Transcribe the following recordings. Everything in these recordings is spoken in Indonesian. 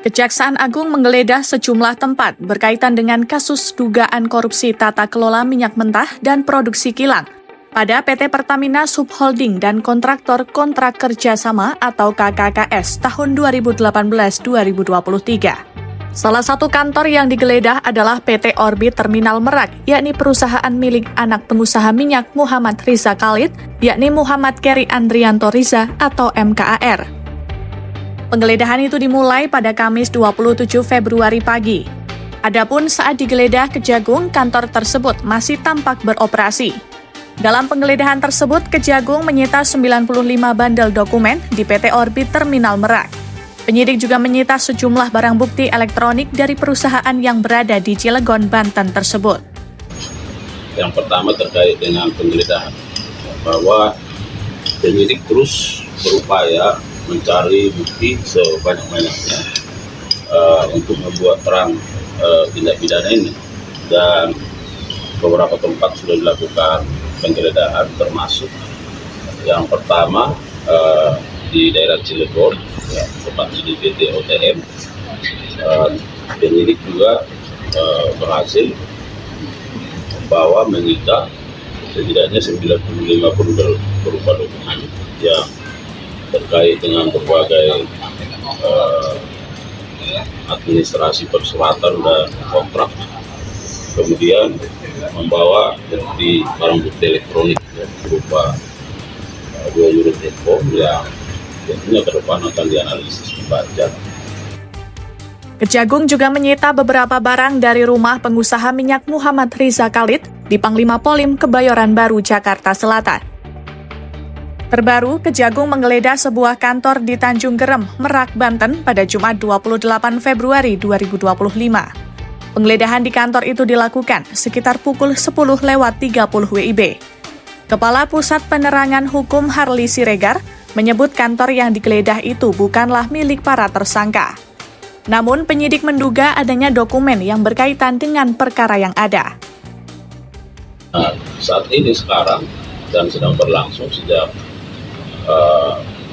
Kejaksaan Agung menggeledah sejumlah tempat berkaitan dengan kasus dugaan korupsi tata kelola minyak mentah dan produksi kilang pada PT Pertamina Subholding dan Kontraktor Kontrak Kerjasama atau KKKS tahun 2018-2023. Salah satu kantor yang digeledah adalah PT Orbit Terminal Merak, yakni perusahaan milik anak pengusaha minyak Muhammad Riza Khalid, yakni Muhammad Keri Andrianto Riza atau MKAR. Penggeledahan itu dimulai pada Kamis 27 Februari pagi. Adapun saat digeledah Kejagung, kantor tersebut masih tampak beroperasi. Dalam penggeledahan tersebut, Kejagung menyita 95 bandel dokumen di PT Orbit Terminal Merak. Penyidik juga menyita sejumlah barang bukti elektronik dari perusahaan yang berada di Cilegon, Banten tersebut. Yang pertama terkait dengan penggeledahan, bahwa penyidik terus berupaya mencari bukti sebanyak-banyaknya untuk membuat terang tindak pidana ini, dan beberapa tempat sudah dilakukan penggeledahan, termasuk yang pertama di daerah Cilegon, tepatnya di PT OTM. Penyidik juga berhasil membawa menyita setidaknya 95 bundel berupa dokumen yang terkait dengan berbagai administrasi persuratan dan kontrak. Kemudian membawa barang bukti elektronik berupa 2 unit handphone yang tentunya ke depan akan dianalisis dibaca. Kejagung juga menyita beberapa barang dari rumah pengusaha minyak Muhammad Riza Khalid di Panglima Polim, Kebayoran Baru, Jakarta Selatan. Terbaru, Kejagung menggeledah sebuah kantor di Tanjung Gerem, Merak, Banten pada Jumat 28 Februari 2025. Penggeledahan di kantor itu dilakukan sekitar pukul 10:30 WIB. Kepala Pusat Penerangan Hukum Harli Siregar menyebut kantor yang digeledah itu bukanlah milik para tersangka. Namun penyidik menduga adanya dokumen yang berkaitan dengan perkara yang ada. Saat ini sekarang dan sedang berlangsung sejak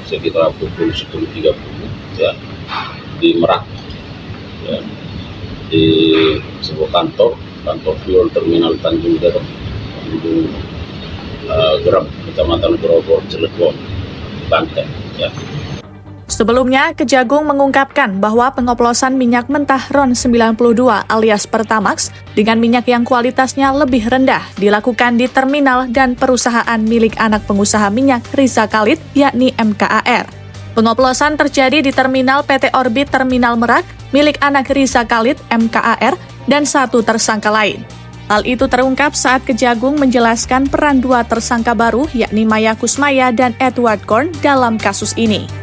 sekitar pukul 10.30 ya, di Merak, ya, di sebuah kantor fuel terminal Tanjung Gerem, Kecamatan Grogol, Cilegon, Banten. Ya. Sebelumnya, Kejagung mengungkapkan bahwa pengoplosan minyak mentah RON 92 alias Pertamax dengan minyak yang kualitasnya lebih rendah dilakukan di terminal dan perusahaan milik anak pengusaha minyak Riza Khalid, yakni MKAR. Pengoplosan terjadi di terminal PT Orbit Terminal Merak milik anak Riza Khalid, MKAR, dan satu tersangka lain. Hal itu terungkap saat Kejagung menjelaskan peran 2 tersangka baru, yakni Maya Kusmaya dan Edward Korn dalam kasus ini.